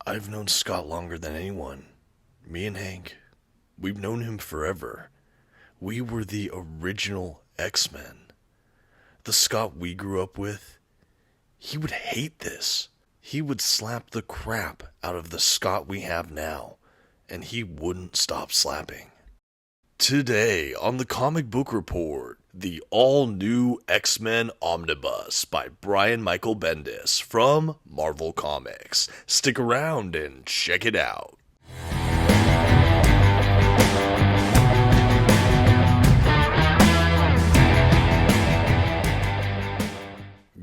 I've known Scott longer than anyone. Me and Hank. We've known him forever. We were the original X-Men. The Scott we grew up with, he would hate this. He would slap the crap out of the Scott we have now, and he wouldn't stop slapping. Today on the Comic Book Report, the all-new X-Men Omnibus by Brian Michael Bendis from Marvel Comics. Stick around and check it out.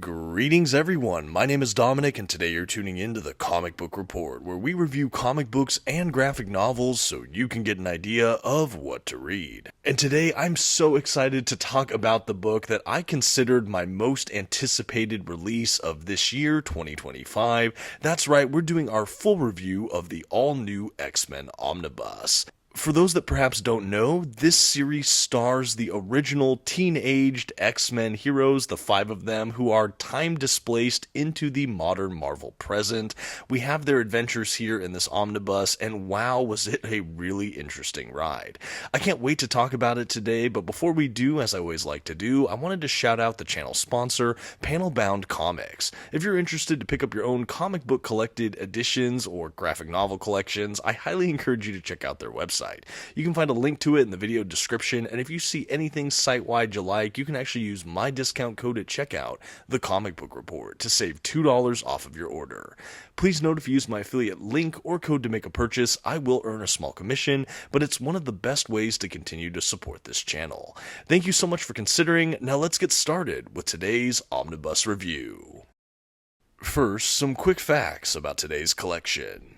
Greetings everyone, my name is Dominic and today you're tuning in to the Comic Book Report, where we review comic books and graphic novels so you can get an idea of what to read. And today I'm so excited to talk about the book that I considered my most anticipated release of this year, 2025. That's right, we're doing our full review of the all-new X-Men Omnibus. For those that perhaps don't know, this series stars the original teen-aged X-Men heroes, the 5 of them, who are time-displaced into the modern Marvel present. We have their adventures here in this omnibus, and wow, was it a really interesting ride. I can't wait to talk about it today, but before we do, as I always like to do, I wanted to shout out the channel sponsor, Panel-Bound Comics. If you're interested to pick up your own comic book collected editions or graphic novel collections, I highly encourage you to check out their website. You can find a link to it in the video description, and if you see anything site-wide you like, you can actually use my discount code at checkout, TheComicBookReport, to save $2 off of your order. Please note if you use my affiliate link or code to make a purchase, I will earn a small commission, but it's one of the best ways to continue to support this channel. Thank you so much for considering. Now let's get started with today's Omnibus review. First, some quick facts about today's collection.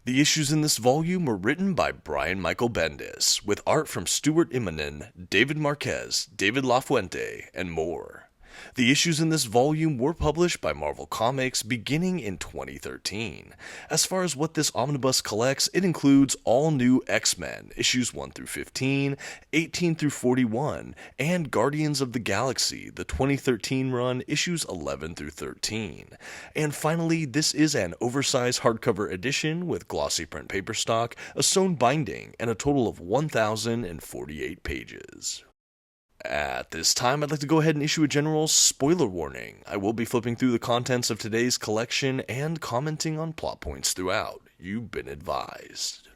The issues in this volume were written by Brian Michael Bendis, with art from Stuart Immonen, David Marquez, David LaFuente, and more. The issues in this volume were published by Marvel Comics beginning in 2013. As far as what this omnibus collects, it includes all new X-Men, issues 1 through 15, 18 through 41, and Guardians of the Galaxy, the 2013 run, issues 11 through 13. And finally, this is an oversized hardcover edition with glossy print paper stock, a sewn binding, and a total of 1,048 pages. At this time, I'd like to go ahead and issue a general spoiler warning. I will be flipping through the contents of today's collection and commenting on plot points throughout. You've been advised.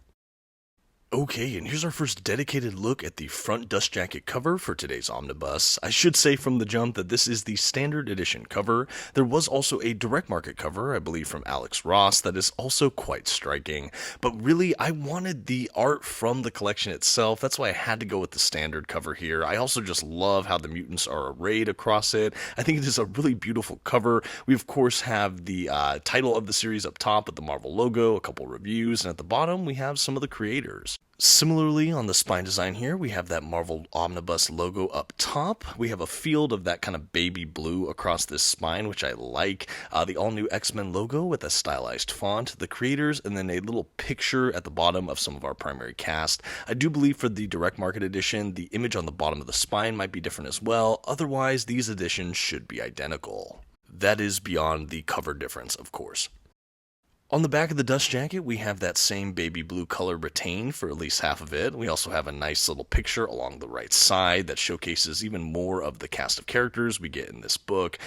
Okay, and here's our first dedicated look at the front dust jacket cover for today's omnibus. I should say from the jump that this is the standard edition cover. There was also a direct market cover, I believe from Alex Ross, that is also quite striking. But really, I wanted the art from the collection itself. That's why I had to go with the standard cover here. I also just love how the mutants are arrayed across it. I think it is a really beautiful cover. We of course have the title of the series up top with the Marvel logo, a couple reviews, and at the bottom we have some of the creators. Similarly, on the spine design here, we have that Marvel Omnibus logo up top. We have a field of that kind of baby blue across this spine, which I like. The all-new X-Men logo with a stylized font, the creators, and then a little picture at the bottom of some of our primary cast. I do believe for the direct market edition, the image on the bottom of the spine might be different as well. Otherwise, these editions should be identical. That is beyond the cover difference, of course. On the back of the dust jacket, we have that same baby blue color retained for at least half of it. We also have a nice little picture along the right side that showcases even more of the cast of characters we get in this book.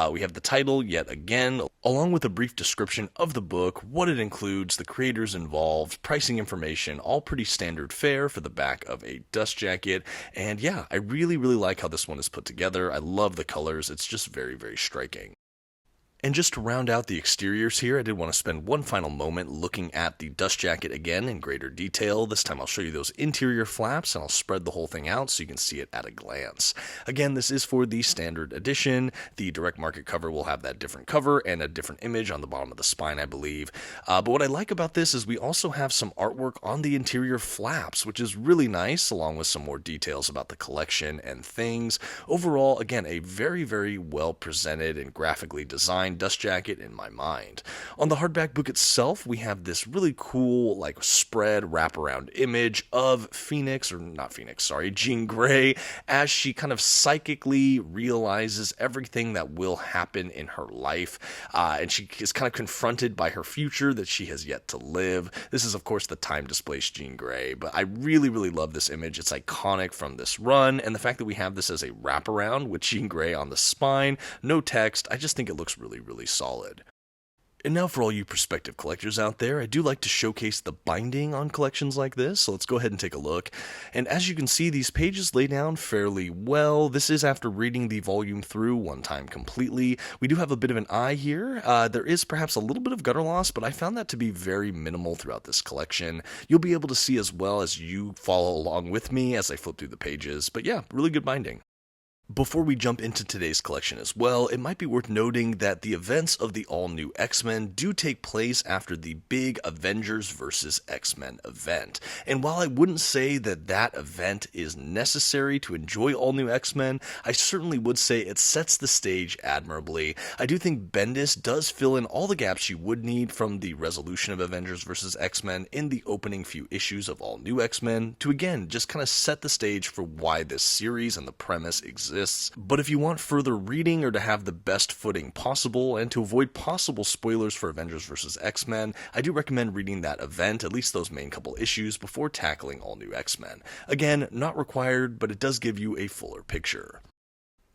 We have the title, yet again, along with a brief description of the book, what it includes, the creators involved, pricing information, all pretty standard fare for the back of a dust jacket. And yeah, I really like how this one is put together. I love the colors. It's just very striking. And just to round out the exteriors here, I did want to spend one final moment looking at the dust jacket again in greater detail. This time I'll show you those interior flaps and I'll spread the whole thing out so you can see it at a glance. Again, this is for the standard edition. The direct market cover will have that different cover and a different image on the bottom of the spine, I believe. But what I like about this is we also have some artwork on the interior flaps, which is really nice, along with some more details about the collection and things. Overall, again, a very well presented and graphically designed Batman dust jacket in my mind. On the hardback book itself, we have this really cool, like, spread wraparound image of Jean Grey, as she kind of psychically realizes everything that will happen in her life, and she is kind of confronted by her future that she has yet to live. This is, of course, the time-displaced Jean Grey, but I really, really love this image. It's iconic from this run, and the fact that we have this as a wraparound with Jean Grey on the spine, no text, I just think it looks really, really solid. And now for all you prospective collectors out there, I do like to showcase the binding on collections like this, so let's go ahead and take a look. And as you can see, these pages lay down fairly well. This is after reading the volume through one time completely. We do have a bit of an eye here. There is perhaps a little bit of gutter loss, but I found that to be very minimal throughout this collection. You'll be able to see as well as you follow along with me as I flip through the pages, but yeah, really good binding. Before we jump into today's collection as well, it might be worth noting that the events of the all-new X-Men do take place after the big Avengers vs. X-Men event. And while I wouldn't say that that event is necessary to enjoy all-new X-Men, I certainly would say it sets the stage admirably. I do think Bendis does fill in all the gaps you would need from the resolution of Avengers vs. X-Men in the opening few issues of all-new X-Men to, again, just kind of set the stage for why this series and the premise exists. But if you want further reading or to have the best footing possible and to avoid possible spoilers for Avengers vs. X-Men, I do recommend reading that event, at least those main couple issues, before tackling all new X-Men. Again, not required, but it does give you a fuller picture.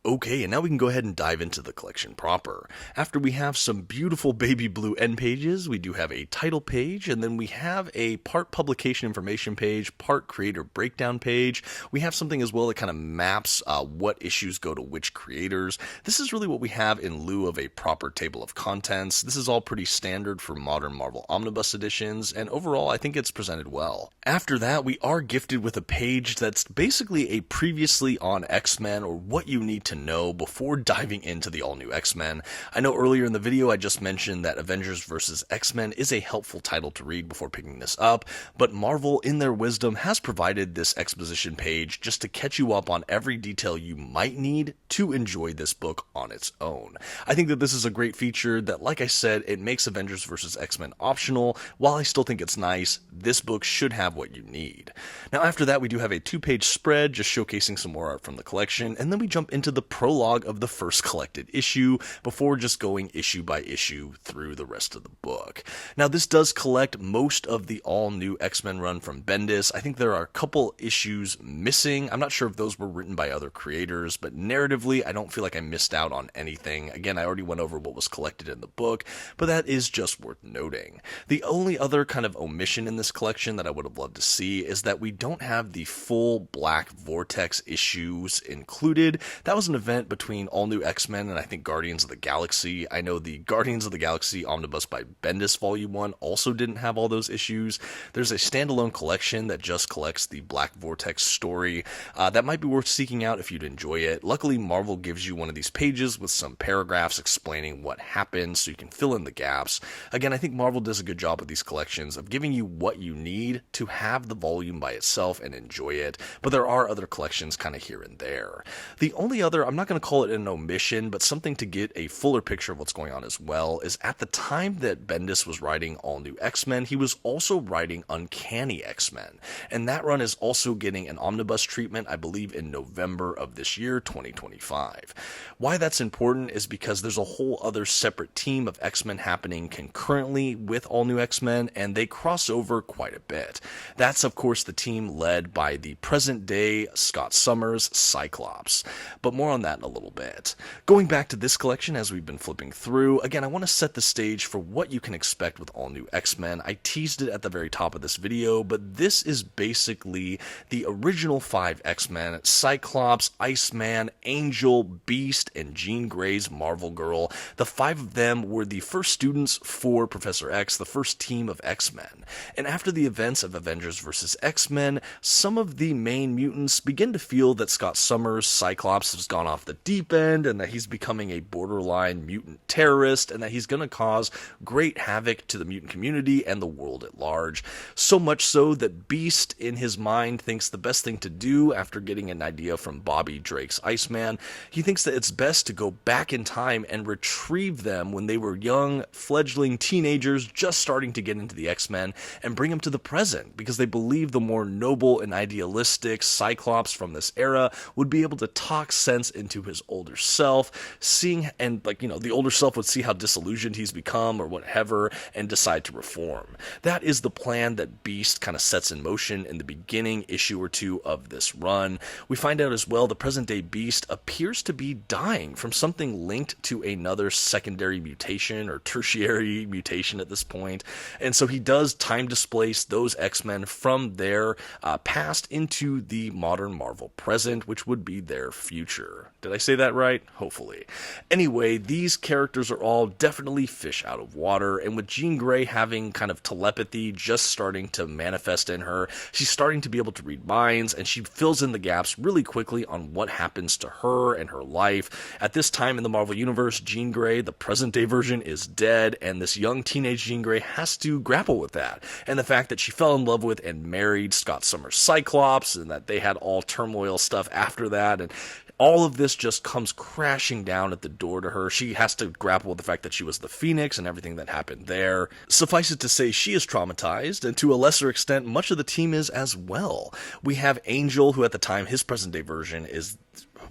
Okay, and now we can go ahead and dive into the collection proper. After we have some beautiful baby blue end pages, we do have a title page, and then we have a part publication information page, part creator breakdown page. We have something as well that kind of maps what issues go to which creators. This is really what we have in lieu of a proper table of contents. This is all pretty standard for modern Marvel Omnibus editions, and overall I think it's presented well. After that, we are gifted with a page that's basically a previously on X-Men, or what you need to know before diving into the all-new X-Men. I know earlier in the video I just mentioned that Avengers vs. X-Men is a helpful title to read before picking this up, but Marvel, in their wisdom, has provided this exposition page just to catch you up on every detail you might need to enjoy this book on its own. I think that this is a great feature that, like I said, it makes Avengers vs. X-Men optional. While I still think it's nice, this book should have what you need. Now after that, we do have a 2-page spread just showcasing some more art from the collection, and then we jump into the prologue of the first collected issue before just going issue by issue through the rest of the book. Now this does collect most of the all-new X-Men run from Bendis. I think there are a couple issues missing. I'm not sure if those were written by other creators, but narratively I don't feel like I missed out on anything. Again, I already went over what was collected in the book, but that is just worth noting. The only other kind of omission in this collection that I would have loved to see is that we don't have the full Black Vortex issues included. That was an event between All New X-Men and I think Guardians of the Galaxy. I know the Guardians of the Galaxy Omnibus by Bendis Volume 1 also didn't have all those issues. There's a standalone collection that just collects the Black Vortex story. That might be worth seeking out if you'd enjoy it. Luckily, Marvel gives you one of these pages with some paragraphs explaining what happened so you can fill in the gaps. Again, I think Marvel does a good job with these collections of giving you what you need to have the volume by itself and enjoy it, but there are other collections kind of here and there. The only other, I'm not going to call it an omission, but something to get a fuller picture of what's going on as well, is at the time that Bendis was writing All New X-Men, he was also writing Uncanny X-Men, and that run is also getting an omnibus treatment, I believe, in November of this year, 2025. Why that's important is because there's a whole other separate team of X-Men happening concurrently with All New X-Men, and they cross over quite a bit. That's, of course, the team led by the present-day Scott Summers Cyclops, but more on that in a little bit. Going back to this collection as we've been flipping through, again, I want to set the stage for what you can expect with All New X-Men. I teased it at the very top of this video, but this is basically the original 5 X-Men: Cyclops, Iceman, Angel, Beast, and Jean Grey's Marvel Girl. The 5 of them were the first students for Professor X, the first team of X-Men. And after the events of Avengers vs. X-Men, some of the main mutants begin to feel that Scott Summers, Cyclops, has gone off the deep end, and that he's becoming a borderline mutant terrorist, and that he's going to cause great havoc to the mutant community and the world at large. So much so that Beast, in his mind, thinks the best thing to do after getting an idea from Bobby Drake's Iceman, he thinks that it's best to go back in time and retrieve them when they were young, fledgling teenagers just starting to get into the X-Men, and bring them to the present, because they believe the more noble and idealistic Cyclops from this era would be able to talk sense into his older self, seeing, and the older self would see how disillusioned he's become or whatever, and decide to reform. That is the plan that Beast kind of sets in motion in the beginning issue or two of this run. We find out as well the present day Beast appears to be dying from something linked to another secondary mutation or tertiary mutation at this point, and so he does time displace those X-Men from their past into the modern Marvel present, which would be their future. Did I say that right? Hopefully. Anyway, these characters are all definitely fish out of water, and with Jean Grey having kind of telepathy just starting to manifest in her, she's starting to be able to read minds, and she fills in the gaps really quickly on what happens to her and her life. At this time in the Marvel Universe, Jean Grey, the present day version, is dead, and this young teenage Jean Grey has to grapple with that, and the fact that she fell in love with and married Scott Summers' Cyclops, and that they had all turmoil stuff after that, and all of this just comes crashing down at the door to her. She has to grapple with the fact that she was the Phoenix and everything that happened there. Suffice it to say, she is traumatized, and to a lesser extent, much of the team is as well. We have Angel, who at the time, his present day version is...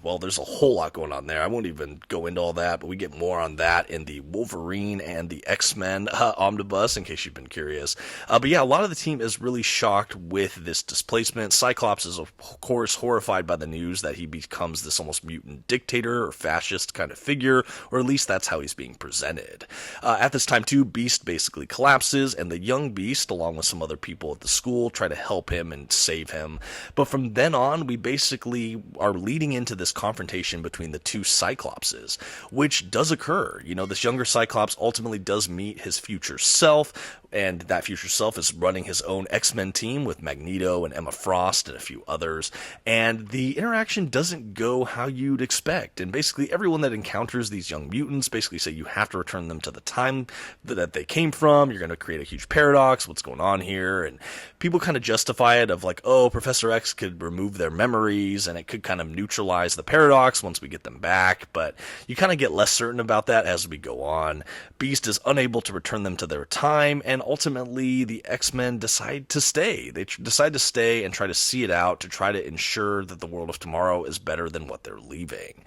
well, there's a whole lot going on there. I won't even go into all that, but we get more on that in the Wolverine and the X-Men Omnibus, in case you've been curious. But yeah, a lot of the team is really shocked with this displacement. Cyclops is, of course, horrified by the news that he becomes this almost mutant dictator or fascist kind of figure, or at least that's how he's being presented. At this time, too, Beast basically collapses, and the young Beast, along with some other people at the school, try to help him and save him. But from then on, we basically are leading into this confrontation between the two Cyclopses, which does occur. This younger Cyclops ultimately does meet his future self, and that future self is running his own X-Men team with Magneto and Emma Frost and a few others, and the interaction doesn't go how you'd expect, and basically everyone that encounters these young mutants basically say you have to return them to the time that they came from, you're going to create a huge paradox, what's going on here, and people kind of justify it of Professor X could remove their memories, and it could kind of neutralize the paradox once we get them back, but you kind of get less certain about that as we go on. Beast is unable to return them to their time, and ultimately the X-Men decide to stay. They decide to stay and try to see it out to try to ensure that the world of tomorrow is better than what they're leaving.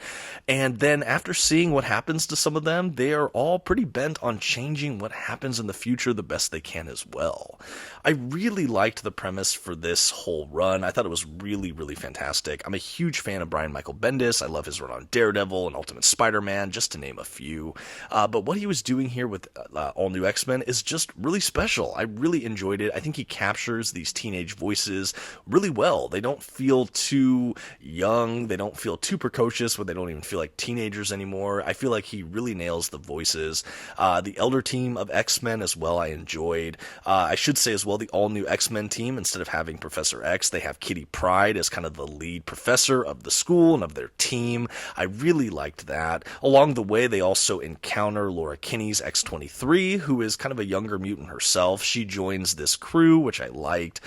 And then after seeing what happens to some of them, they are all pretty bent on changing what happens in the future the best they can as well. I really liked the premise for this whole run. I thought it was really, really fantastic. I'm a huge fan of Brian Michael Bendis. I love his run on Daredevil and Ultimate Spider-Man, just to name a few. But what he was doing here with All New X-Men is just really special. I really enjoyed it. I think he captures these teenage voices really well. They don't feel too young. They don't feel too precocious, where they don't even feel like teenagers anymore. I feel like he really nails the voices. The elder team of X-Men as well, I enjoyed. I should say as well, the All New X-Men team, instead of having Professor X, they have Kitty Pryde as kind of the lead professor of the school and of their team. I really liked that. Along the way, they also encounter Laura Kinney's X-23, who is kind of a younger mutant herself. She joins this crew, which I liked.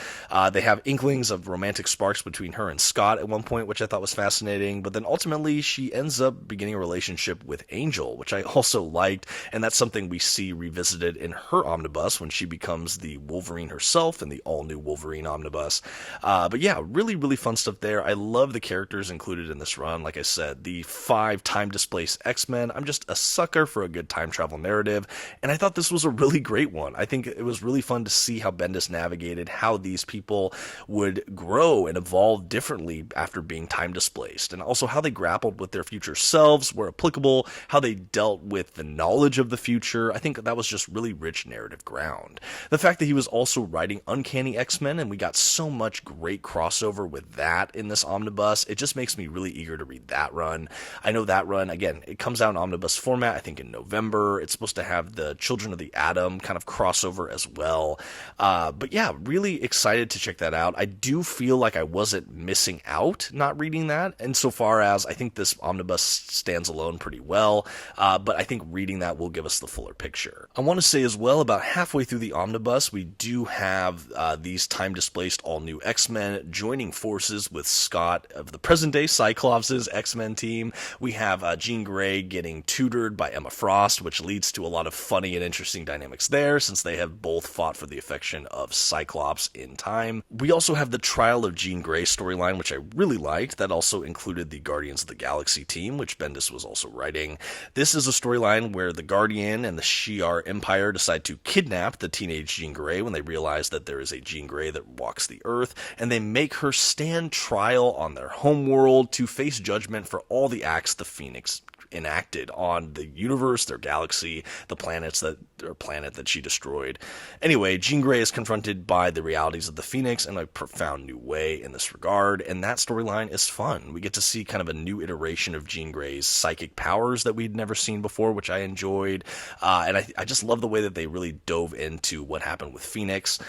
They have inklings of romantic sparks between her and Scott at one point, which I thought was fascinating, but then ultimately she ends up beginning a relationship with Angel, which I also liked, and that's something we see revisited in her omnibus when she becomes the Wolverine herself in the all-new Wolverine omnibus. But yeah, really, really fun stuff there. I love the characters included in this run. Like I said, the 5 time-displaced X-Men. I'm just a sucker for a good time travel narrative, and I thought this was a really great one. I think it was really fun to see how Bendis navigated how these people would grow and evolve differently after being time displaced, and also how they grappled with their future selves where applicable, how they dealt with the knowledge of the future. I think that was just really rich narrative ground. The fact that he was also writing Uncanny X-Men, and we got so much great crossover with that in this omnibus, it just makes me really eager to read that run. I know that run, again, it comes out in omnibus format, I think in November. It's supposed to have the Children of the Atom kind of crossover crossover as well. But yeah, really excited to check that out. I do feel like I wasn't missing out not reading that, insofar as I think this omnibus stands alone pretty well, but I think reading that will give us the fuller picture. I want to say as well, about halfway through the omnibus, we do have these time-displaced all-new X-Men joining forces with Scott of the present-day Cyclops' X-Men team. We have Jean Grey getting tutored by Emma Frost, which leads to a lot of funny and interesting dynamics there, since they have both fought for the affection of Cyclops in time. We also have the Trial of Jean Grey storyline, which I really liked. That also included the Guardians of the Galaxy team, which Bendis was also writing. This is a storyline where the Guardian and the Shi'ar Empire decide to kidnap the teenage Jean Grey when they realize that there is a Jean Grey that walks the earth, and they make her stand trial on their homeworld to face judgment for all the acts the Phoenix enacted on the universe, their galaxy, the planet that she destroyed. Anyway, Jean Grey is confronted by the realities of the Phoenix in a profound new way in this regard, and that storyline is fun. We get to see kind of a new iteration of Jean Grey's psychic powers that we'd never seen before, which I enjoyed, and I just love the way that they really dove into what happened with Phoenix.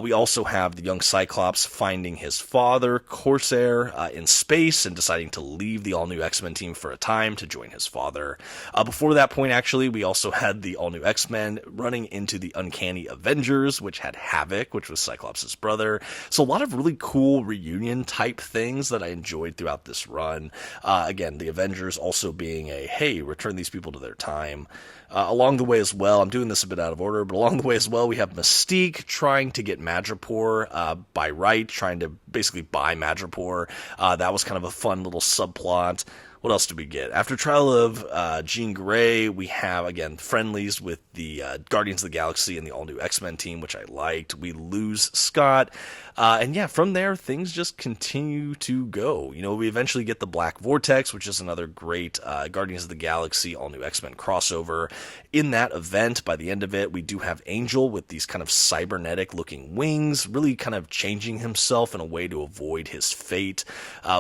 We also have the young Cyclops finding his father, Corsair, in space and deciding to leave the all-new X-Men team for a time to join his father. Before that point, actually, we also had the all-new X-Men running into the Uncanny Avengers, which had Havoc, which was Cyclops' brother. So a lot of really cool reunion-type things that I enjoyed throughout this run. Again, the Avengers also being a, hey, return these people to their time. Along the way as well, I'm doing this a bit out of order, but along the way as well, we have Mystique trying to get Madripoor by right, trying to basically buy Madripoor. That was kind of a fun little subplot. What else did we get? After Trial of Jean Grey, we have, again, friendlies with the Guardians of the Galaxy and the all-new X-Men team, which I liked. We lose Scott. And yeah, from there, things just continue to go. You know, we eventually get the Black Vortex, which is another great Guardians of the Galaxy all-new X-Men crossover. In that event, by the end of it, we do have Angel with these kind of cybernetic-looking wings, really kind of changing himself in a way to avoid his fate.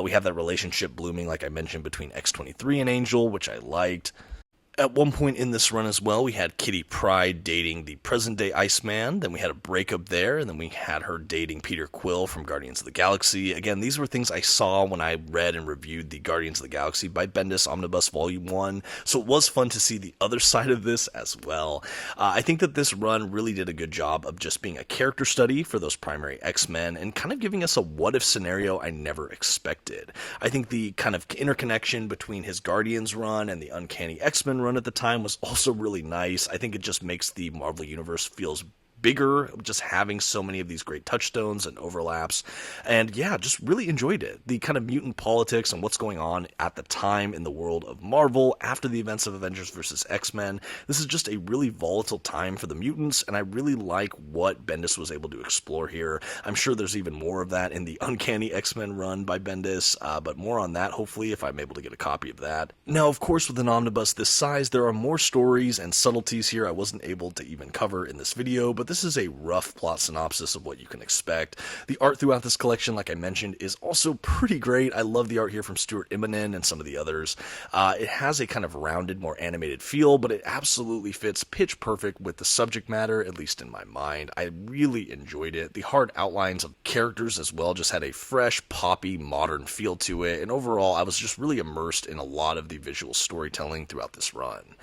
We have that relationship blooming, like I mentioned, between X-23 and Angel, which I liked. At one point in this run as well, we had Kitty Pryde dating the present-day Iceman, then we had a breakup there, and then we had her dating Peter Quill from Guardians of the Galaxy. Again, these were things I saw when I read and reviewed the Guardians of the Galaxy by Bendis Omnibus Volume 1, so it was fun to see the other side of this as well. I think that this run really did a good job of just being a character study for those primary X-Men, and kind of giving us a what-if scenario I never expected. I think the kind of interconnection between his Guardians run and the Uncanny X-Men run at the time was also really nice. I think it just makes the Marvel Universe feels bigger, just having so many of these great touchstones and overlaps. And yeah, just really enjoyed it. The kind of mutant politics and what's going on at the time in the world of Marvel after the events of Avengers vs. X-Men. This is just a really volatile time for the mutants, and I really like what Bendis was able to explore here. I'm sure there's even more of that in the Uncanny X-Men run by Bendis, but more on that hopefully if I'm able to get a copy of that. Now, of course, with an omnibus this size, there are more stories and subtleties here I wasn't able to even cover in this video, but this is a rough plot synopsis of what you can expect. The art throughout this collection, like I mentioned, is also pretty great. I love the art here from Stuart Immonen and some of the others. It has a kind of rounded, more animated feel, but it absolutely fits pitch perfect with the subject matter, at least in my mind. I really enjoyed it. The hard outlines of characters as well just had a fresh, poppy, modern feel to it, and overall, I was just really immersed in a lot of the visual storytelling throughout this run.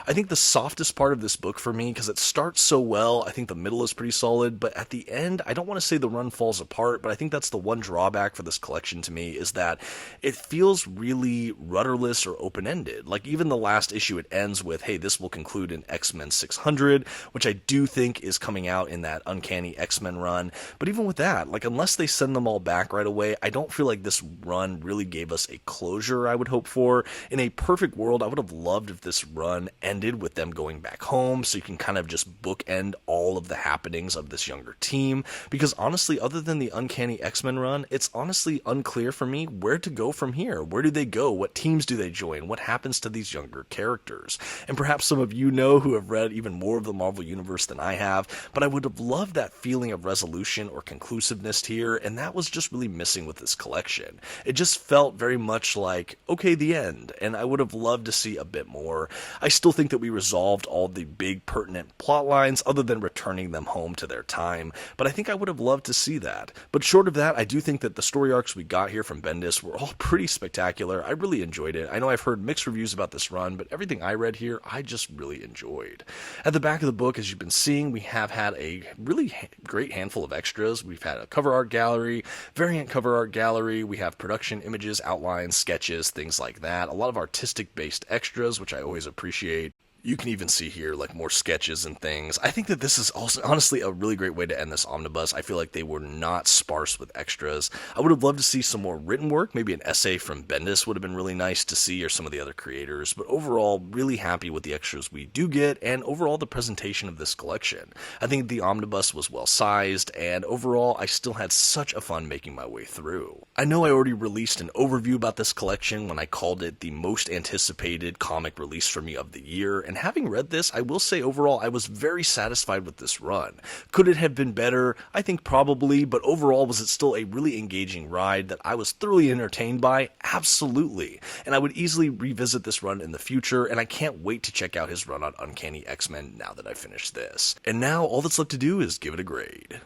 I think the softest part of this book for me, because it starts so well, I think the middle is pretty solid, but at the end, I don't want to say the run falls apart, but I think that's the one drawback for this collection to me, is that it feels really rudderless or open-ended. Like, even the last issue, it ends with, hey, this will conclude in X-Men 600, which I do think is coming out in that Uncanny X-Men run, but even with that, like, unless they send them all back right away, I don't feel like this run really gave us a closure I would hope for. In a perfect world, I would have loved if this run ended with them going back home, so you can kind of just bookend all of the happenings of this younger team, because honestly, other than the Uncanny X-Men run, it's honestly unclear for me where to go from here. Where do they go? What teams do they join? What happens to these younger characters? And perhaps some of you know, who have read even more of the Marvel Universe than I have, but I would have loved that feeling of resolution or conclusiveness here, and that was just really missing with this collection. It just felt very much like, okay, the end, and I would have loved to see a bit more. I still think that we resolved all the big pertinent plot lines, other than returning sending them home to their time, but I think I would have loved to see that. But short of that, I do think that the story arcs we got here from Bendis were all pretty spectacular. I really enjoyed it. I know I've heard mixed reviews about this run, but everything I read here, I just really enjoyed. At the back of the book, as you've been seeing, we have had a really great handful of extras. We've had a cover art gallery, variant cover art gallery, we have production images, outlines, sketches, things like that. A lot of artistic-based extras, which I always appreciate. You can even see here, like, more sketches and things. I think that this is also, honestly, a really great way to end this omnibus. I feel like they were not sparse with extras. I would have loved to see some more written work. Maybe an essay from Bendis would have been really nice to see, or some of the other creators. But overall, really happy with the extras we do get, and overall the presentation of this collection. I think the omnibus was well sized, and overall, I still had such a fun making my way through. I know I already released an overview about this collection when I called it the most anticipated comic release for me of the year, and having read this, I will say overall I was very satisfied with this run. Could it have been better? I think probably, but overall was it still a really engaging ride that I was thoroughly entertained by? Absolutely. And I would easily revisit this run in the future, and I can't wait to check out his run on Uncanny X-Men now that I've finished this. And now all that's left to do is give it a grade.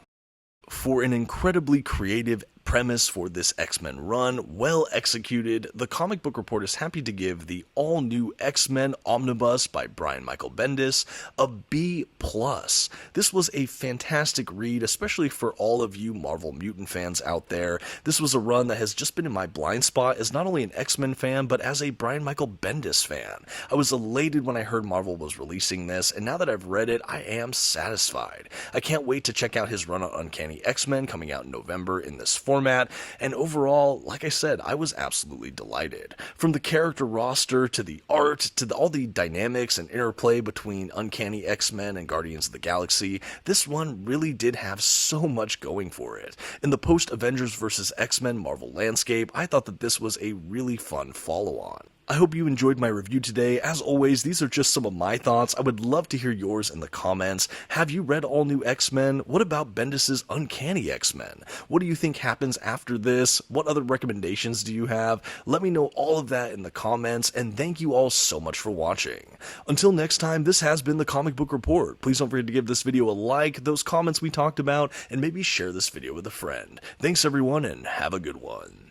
For an incredibly creative premise for this X-Men run, well executed, the Comic Book Report is happy to give the all-new X-Men Omnibus by Brian Michael Bendis a B+. This was a fantastic read, especially for all of you Marvel Mutant fans out there. This was a run that has just been in my blind spot as not only an X-Men fan, but as a Brian Michael Bendis fan. I was elated when I heard Marvel was releasing this, and now that I've read it, I am satisfied. I can't wait to check out his run on Uncanny X-Men coming out in November in this format, and overall, like I said, I was absolutely delighted. From the character roster, to the art, to all the dynamics and interplay between Uncanny X-Men and Guardians of the Galaxy, this one really did have so much going for it. In the post-Avengers vs. X-Men Marvel landscape, I thought that this was a really fun follow-on. I hope you enjoyed my review today. As always, these are just some of my thoughts. I would love to hear yours in the comments. Have you read All New X-Men? What about Bendis' Uncanny X-Men? What do you think happens after this? What other recommendations do you have? Let me know all of that in the comments, and thank you all so much for watching. Until next time, this has been the Comic Book Report. Please don't forget to give this video a like, those comments we talked about, and maybe share this video with a friend. Thanks everyone, and have a good one.